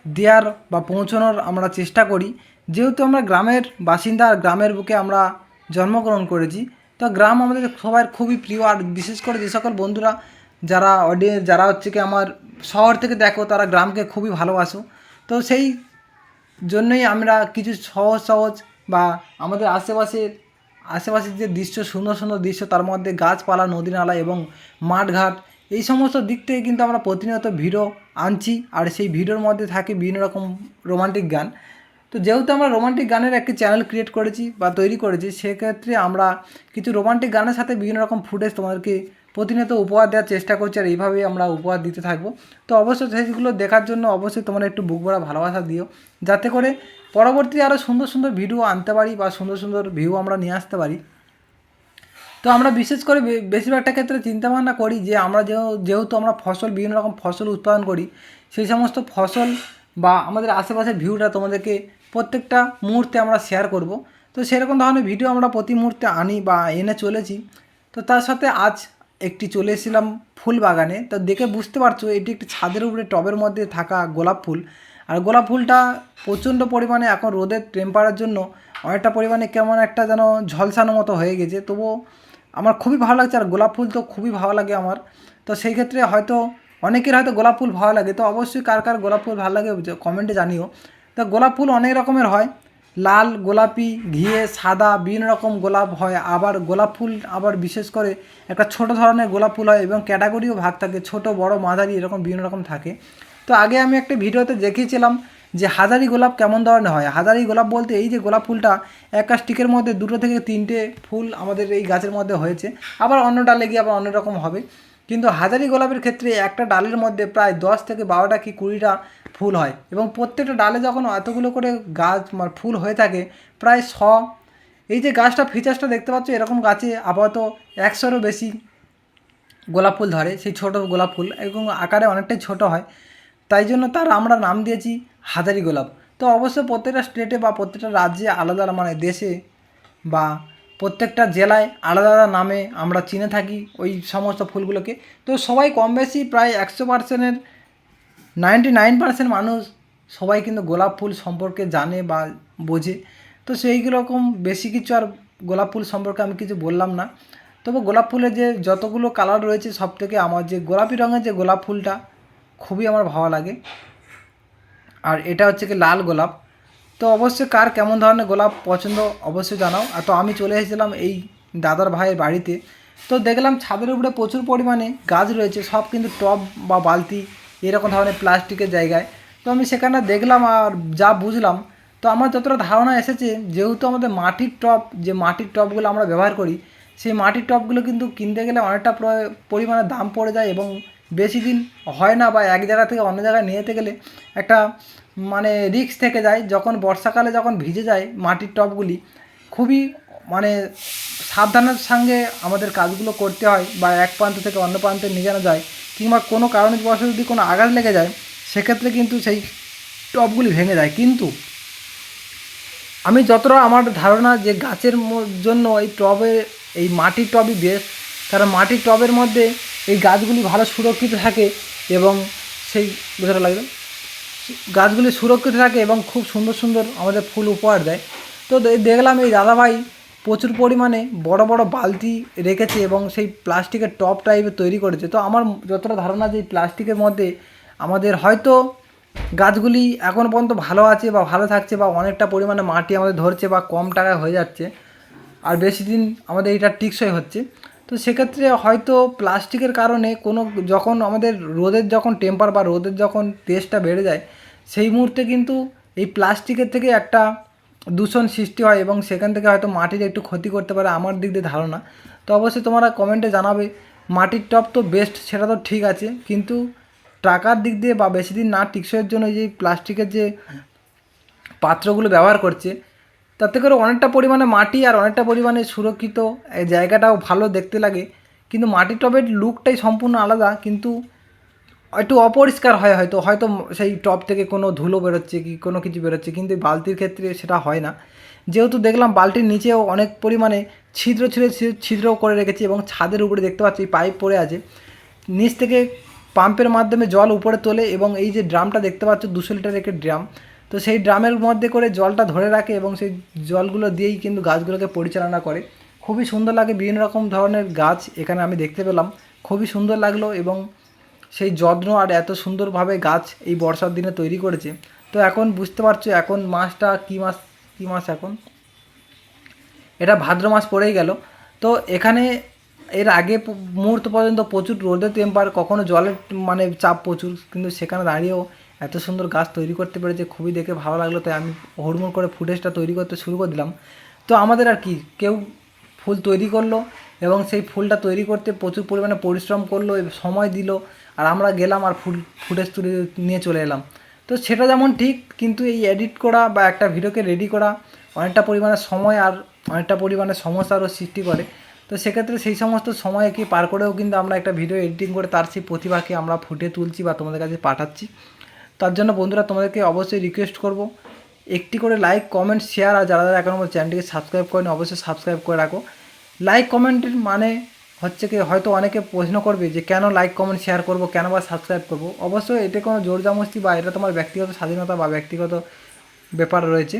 Speaker 5: দেওয়ার বা পৌঁছানোর আমরা চেষ্টা করি। যেহেতু আমরা গ্রামের বাসিন্দা, আর গ্রামের বুকে আমরা জন্মগ্রহণ করেছি, তো গ্রাম আমাদের সবার খুবই প্রিয়। আর বিশেষ করে যে সকল বন্ধুরা যারা হচ্ছে কি আমার শহর থেকে দেখো, তারা গ্রামকে খুবই ভালোবাসো। তো সেই জন্যই আমরা কিছু সহজ বা আমাদের আশেপাশের যে দৃশ্য, সুন্দর সুন্দর দৃশ্য, তার মধ্যে গাছপালা, নদী নালা এবং মাঠঘাট, এই সমস্ত দিক থেকে কিন্তু আমরা প্রতিনিয়ত ভিডিও আনছি। আর সেই ভিডিওর মধ্যে থাকে বিভিন্ন রকম রোমান্টিক গান। তো যেহেতু আমরা রোমান্টিক গানের একটি চ্যানেল ক্রিয়েট করেছি বা তৈরি করেছি, সেক্ষেত্রে আমরা কিছু রোমান্টিক গানের সাথে বিভিন্ন রকম ফুটেজ তোমাদেরকে প্রতিনিয়ত উপহার দেওয়ার চেষ্টা করছি, আর এইভাবেই আমরা উপহার দিতে থাকবো। তো অবশ্যই সেইগুলো দেখার জন্য অবশ্যই তোমরা একটু বুক ভরা ভালোবাসা দিও, যাতে করে পরবর্তী আরও সুন্দর সুন্দর ভিডিও আনতে পারি বা সুন্দর সুন্দর ভিউ আমরা নিয়ে আসতে পারি। তো আমরা বিশেষ করে বেশিরভাগটা ক্ষেত্রে চিন্তাভাবনা করি যে আমরা যেহেতু আমরা বিভিন্ন রকম ফসল উৎপাদন করি, সেই সমস্ত ফসল বা আমাদের আশেপাশের ভিউটা তোমাদেরকে প্রত্যেকটা মুহূর্তে আমরা শেয়ার করব। তো সেরকম ধরনের ভিডিও আমরা প্রতি মুহূর্তে আনি বা এনে চলেছি। তো তার সাথে আজ একটি চলে এসেছিলাম ফুল বাগানে। তো দেখে বুঝতে পারছো এটি একটি ছাদের উপরে টবের মধ্যে থাকা গোলাপ ফুল। আর গোলাপ ফুলটা প্রচণ্ড পরিমাণে এখন রোদের টেম্পারের জন্য অনেকটা পরিমাণে কেমন একটা যেন ঝলসানো মতো হয়ে গেছে, তবুও আমার খুবই ভালো লাগছে। আর গোলাপ ফুল তো খুবই ভালো লাগে আমার। তো সেই ক্ষেত্রে হয়তো অনেকের হয়তো গোলাপ ফুল ভালো লাগে, তো অবশ্যই কার কার গোলাপ ফুল ভালো লাগে কমেন্টে জানিও। তো গোলাপ ফুল অনেক রকমের হয়, লাল, গোলাপি, ঘিয়ে, সাদা, বিভিন্ন রকম গোলাপ হয়। আবার গোলাপ ফুল আবার বিশেষ করে একটা ছোট ধরনের গোলাপ ফুল হয় এবং ক্যাটাগরিও ভাগ থাকে, ছোট, বড়, মাঝারি, এরকম বিভিন্ন রকম থাকে। তো আগে আমি একটা ভিডিওতে দেখিয়েছিলাম যে হাজারি গোলাপ কেমন ধরনের হয়। হাজারি গোলাপ বলতে এই যে গোলাপ ফুলটা একটা স্টিকের মধ্যে 2 থেকে 3টে ফুল আমাদের এই গাছের মধ্যে হয়েছে, আবার অন্য ডালে গিয়ে আবার অন্য রকম হবে। কিন্তু হাজারি গোলাপের ক্ষেত্রে একটা ডালের মধ্যে প্রায় 10 থেকে 12টা কি 20টা ফুল হয়, এবং প্রত্যেকটা ডালে যখন এতগুলো করে গাছ ফুল হয়ে থাকে প্রায় 100, এই যে গাছটা ফিচার্সটা দেখতে পাচ্ছ, এরকম গাছে আপাতত 100-এরও বেশি গোলাপ ফুল ধরে। সেই ছোট গোলাপ ফুল এবং আকারে অনেকটাই ছোট হয়, তাই জন্য তার আমরা নাম দিয়েছি হাজারি গোলাপ। তো অবশ্যই প্রত্যেকটা স্টেটে বা প্রত্যেকটা রাজ্যে আলাদা, মানে দেশে বা প্রত্যেকটা জেলায় আলাদা আলাদা নামে আমরা চিনে থাকি ওই সমস্ত ফুলগুলোকে। তো সবাই কম বেশি প্রায় 100%-এর 99% মানুষ সবাই কিন্তু গোলাপ ফুল সম্পর্কে জানে বা বোঝে। তো সেইরকম বেশি কিছু আর গোলাপ ফুল সম্পর্কে আমি কিছু বললাম না। তবে গোলাপ ফুলের যে যতগুলো কালার রয়েছে, সব থেকে আমার যে গোলাপি রঙের যে গোলাপ ফুলটা খুবই আমার ভালো লাগে, আর এটা হচ্ছে কি লাল গোলাপ। তো অবশ্যই কার কেমন ধরনের গোলাপ পছন্দ অবশ্যই জানাও। আর তো আমি চলে এসেছিলাম এই দাদার ভাইয়ের বাড়িতে। তো দেখলাম ছাদের উপরে প্রচুর পরিমাণে গাছ রয়েছে, সব কিন্তু টব বা বালতি এরকম ধরনের প্লাস্টিকের জায়গায়। তো আমি সেখানে দেখলাম আর যা বুঝলাম, তো আমার যতটা ধারণা এসেছে, যেহেতু আমাদের মাটির টব, যে মাটির টবগুলো আমরা ব্যবহার করি, সেই মাটির টবগুলো কিন্তু কিনতে গেলে অনেকটা পরিমাণে দাম পড়ে যায় এবং বেশি দিন হয় না, বা এক জায়গা থেকে অন্য জায়গায় নিয়ে যেতে গেলে একটা মানে রিস্ক থেকে যায়। যখন বর্ষাকালে যখন ভিজে যায় মাটির টবগুলি, খুবই মানে সাবধানের সঙ্গে আমাদের কাজগুলো করতে হয়, বা এক প্রান্ত থেকে অন্য প্রান্তে নিয়ে যাওয়া যায়, কিংবা কোনো কারণবশত যদি কোনো আঘাত লেগে যায় সেক্ষেত্রে কিন্তু সেই টবগুলি ভেঙে যায়। কিন্তু আমি যতটা আমার ধারণা যে গাছের জন্য এই মাটির টবই বেস্ট, কারণ মাটির টবের মধ্যে এই গাছগুলি ভালো সুরক্ষিত থাকে এবং সেই বোঝাটা লাগবে, গাছগুলি সুরক্ষিত থাকে এবং খুব সুন্দর সুন্দর আমাদের ফুল উপহার দেয়। তো দেখলাম এই দাদাভাই প্রচুর পরিমাণে বড় বড় বালতি রেখেছে এবং সেই প্লাস্টিকের টব টাইপের তৈরি করেছে। তো আমার যতটা ধারণা যে এই প্লাস্টিকের মধ্যে আমাদের হয়তো গাছগুলি এখন পর্যন্ত ভালো আছে বা ভালো থাকছে, বা অনেকটা পরিমাণে মাটি আমাদের ধরছে, বা কম টাকায় হয়ে যাচ্ছে, আর বেশি দিন আমাদের এটা টিকসই হচ্ছে। তো সেক্ষেত্রে হয়তো প্লাস্টিকের কারণে কোনো যখন আমাদের রোদের যখন টেম্পার বা রোদের যখন তেজটা বেড়ে যায়, সেই মুহূর্তে কিন্তু এই প্লাস্টিকের থেকে একটা দূষণ সৃষ্টি হয় এবং সেখান থেকে হয়তো মাটির একটু ক্ষতি করতে পারে, আমার দিক দিয়ে ধারণা। তো অবশ্যই তোমরা কমেন্টে জানাবে। মাটির টব তো বেস্ট, সেটা তো ঠিক আছে, কিন্তু টাকার দিক দিয়ে বা বেশি দিন না টিকসইয়ের জন্য যে প্লাস্টিকের যে পাত্রগুলো ব্যবহার করছে, তাতে করে অনেকটা পরিমাণে মাটি আর অনেকটা পরিমাণে সুরক্ষিত, এই জায়গাটাও ভালো দেখতে লাগে। কিন্তু মাটির টবের লুকটাই সম্পূর্ণ আলাদা, কিন্তু একটু অপরিষ্কার হয়, হয়তো হয়তো সেই টব থেকে কোনো ধুলো বেরোচ্ছে কি কোনো কিছু বেরোচ্ছে, কিন্তু এই বালতির ক্ষেত্রে সেটা হয় না। যেহেতু দেখলাম বালতির নিচেও অনেক পরিমাণে ছিদ্র করে রেখেছে এবং ছাদের উপরে দেখতে পাচ্ছি পাইপ পড়ে আছে, নিচ থেকে পাম্পের মাধ্যমে জল উপরে তোলে এবং এই যে ড্রামটা দেখতে পাচ্ছ 200 লিটার একটা ড্রাম, তো সেই ড্রামের মধ্যে করে জলটা ধরে রাখে এবং সেই জলগুলো দিয়েই কিন্তু গাছগুলোকে পরিচালনা করে। খুবই সুন্দর লাগে, বিভিন্ন রকম ধরনের গাছ এখানে আমি দেখতে পেলাম, খুবই সুন্দর লাগলো। এবং সেই যত্ন আর এত সুন্দরভাবে গাছ এই বর্ষার দিনে তৈরি করেছে। তো এখন বুঝতে পারছো এখন মাসটা কী মাস এখন, এটা ভাদ্র মাস পড়েই গেল। তো এখানে এর আগে মুহূর্ত পর্যন্ত প্রচুর রোদের টেম্পার, কখনো জলের মানে চাপ প্রচুর, কিন্তু সেখানে দাঁড়িয়েও এত সুন্দর গাছ তৈরি করতে পেরেছে, খুবই দেখে ভালো লাগলো। তাই আমি হুড়মুড় করে ফুটেজটা তৈরি করতে শুরু করে দিলাম। তো আমাদের আর কি, কেউ ফুল তৈরি করলো এবং সেই ফুলটা তৈরি করতে প্রচুর পরিমাণে পরিশ্রম করলো, সময় দিল, আর আমরা গেলাম আর ফুটেজ তুলে নিয়ে চলে এলাম। তো সেটা যেমন ঠিক, কিন্তু এই এডিট করা বা একটা ভিডিওকে রেডি করা অনেকটা পরিমাণে সময় আর অনেকটা পরিমাণে সমস্যারও সৃষ্টি করে। তো সেক্ষেত্রে সেই সমস্ত সময়কে পার করেও কিন্তু আমরা একটা ভিডিও এডিটিং করে তার সেই প্রতিভাকে আমরা ফুটিয়ে তুলছি বা তোমাদের কাছে পাঠাচ্ছি। তার জন্য বন্ধুরা তোমাদেরকে অবশ্যই রিকোয়েস্ট করব, একটি করে লাইক, কমেন্ট, শেয়ার, আর যারা যারা এখন আমার চ্যানেলটিকে সাবস্ক্রাইব করেনি অবশ্যই সাবস্ক্রাইব করে রাখো। লাইক কমেন্টের মানে হচ্ছে কি, হয়তো অনেকে প্রশ্ন করবে যে কেন লাইক কমেন্ট শেয়ার করব, কেন বা সাবস্ক্রাইব করব। অবশ্যই এতে কোনো জোর জামস্তি বা এটা তোমার ব্যক্তিগত স্বাধীনতা বা ব্যক্তিগত ব্যাপার রয়েছে।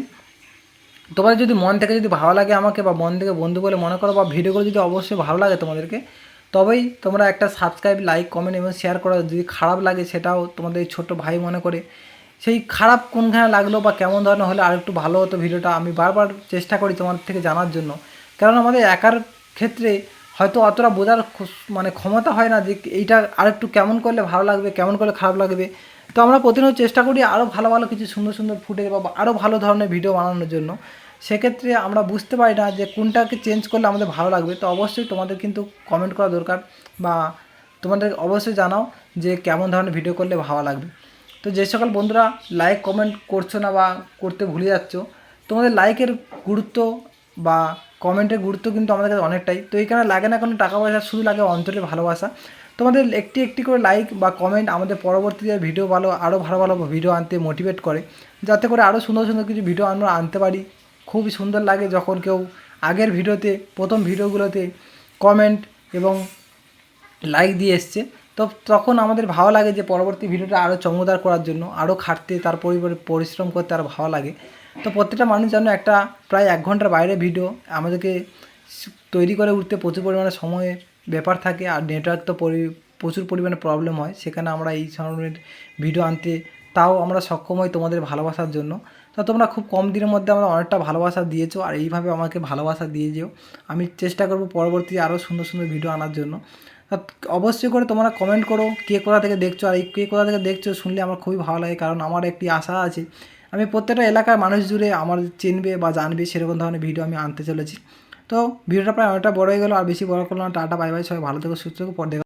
Speaker 5: তোমাদের যদি মন থেকে যদি ভালো লাগে আমাকে, বা মন থেকে বন্ধু বলে মনে করো, বা ভিডিওগুলো যদি অবশ্যই ভালো লাগে তোমাদেরকে, তবেই তোমরা একটা সাবস্ক্রাইব, লাইক, কমেন্ট এবং শেয়ার করো। যদি খারাপ লাগে সেটাও তোমাদের ছোট ভাই মনে করে, সেই খারাপ কোনখানে লাগলো বা কেমন ধরনের হলে আরেকটু ভালো হতো ভিডিওটা, আমি বারবার চেষ্টা করি তোমাদের থেকে জানার জন্য। কারণ আমাদের একার ক্ষেত্রে হয়তো অতটা বোঝার মানে ক্ষমতা হয় না যে এইটা আরেকটু কেমন করলে ভালো লাগবে, কেমন করলে খারাপ লাগবে। তো আমরা প্রতিনিয়ত চেষ্টা করি আরও ভালো ভালো কিছু সুন্দর সুন্দর ফুটেজ বা আরও ভালো ধরনের ভিডিও বানানোর জন্য। সেক্ষেত্রে আমরা বুঝতে পারি না যে কোনটাকে চেঞ্জ করলে আমাদের ভালো লাগবে। তো অবশ্যই তোমাদের কিন্তু কমেন্ট করা দরকার, বা তোমাদের অবশ্যই জানাও যে কেমন ধরনের ভিডিও করলে ভালো লাগবে। তো যে সকল বন্ধুরা লাইক কমেন্ট করছো না বা করতে ভুলে যাচ্ছ, তোমাদের লাইকের গুরুত্ব বা কমেন্টের গুরুত্ব কিন্তু আমাদের কাছে অনেকটাই। তো এইখানে লাগে না কোনো টাকা পয়সা, শুধু লাগে অন্তরের ভালোবাসা। তোমাদের একটি একটি করে লাইক বা কমেন্ট আমাদের পরবর্তীতে ভিডিও আরও ভালো ভালো ভিডিও আনতে মোটিভেট করে, যাতে করে আরও সুন্দর সুন্দর কিছু ভিডিও আমরা আনতে পারি। খুবই সুন্দর লাগে যখন কেউ আগের ভিডিওতে, প্রথম ভিডিওগুলোতে কমেন্ট এবং লাইক দিয়ে এসছে, তো তখন আমাদের ভালো লাগে যে পরবর্তী ভিডিওটা আরও চমৎকার করার জন্য, আরও খাটতে, তার পরিশ্রম করতে আরও ভালো লাগে। তো প্রত্যেকটা মানুষ যেন একটা প্রায় 1 ঘন্টার বাইরে ভিডিও আমাদেরকে তৈরি করে উঠতে প্রচুর পরিমাণে সময়ের ব্যাপার থাকে, আর নেটওয়ার্ক তো প্রচুর পরিমাণে প্রবলেম হয়, সেখানে আমরা এই ধরনের ভিডিও আনতে তাও আমরা সক্ষম হই তোমাদের ভালোবাসার জন্য। তো তোমরা খুব কম দিনের মধ্যে আমরা অনেকটা ভালোবাসা দিয়েছো, আর এইভাবে আমাকে ভালোবাসা দিয়ে যেও। আমি চেষ্টা করব পরবর্তী আরও সুন্দর সুন্দর ভিডিও আনার জন্য। অবশ্যই করে তোমরা কমেন্ট করো কে কোথা থেকে দেখছো, আর এই কে কোথা থেকে দেখছো শুনলে আমার খুবই ভালো লাগে, কারণ আমার একটি আশা আছে আমি প্রত্যেকটা এলাকার মানুষ জুড়ে আমার চিনবে বা জানবে সেরকম ধরনের ভিডিও আমি আনতে চলেছি। তো ভিডিওটা প্রায় অনেকটা বড় হয়ে গেলো, আর বেশি বড় করলাম না। টাটা বাই বাই, সবাই ভালো থেকো সুস্থ থেকো, পর দেখা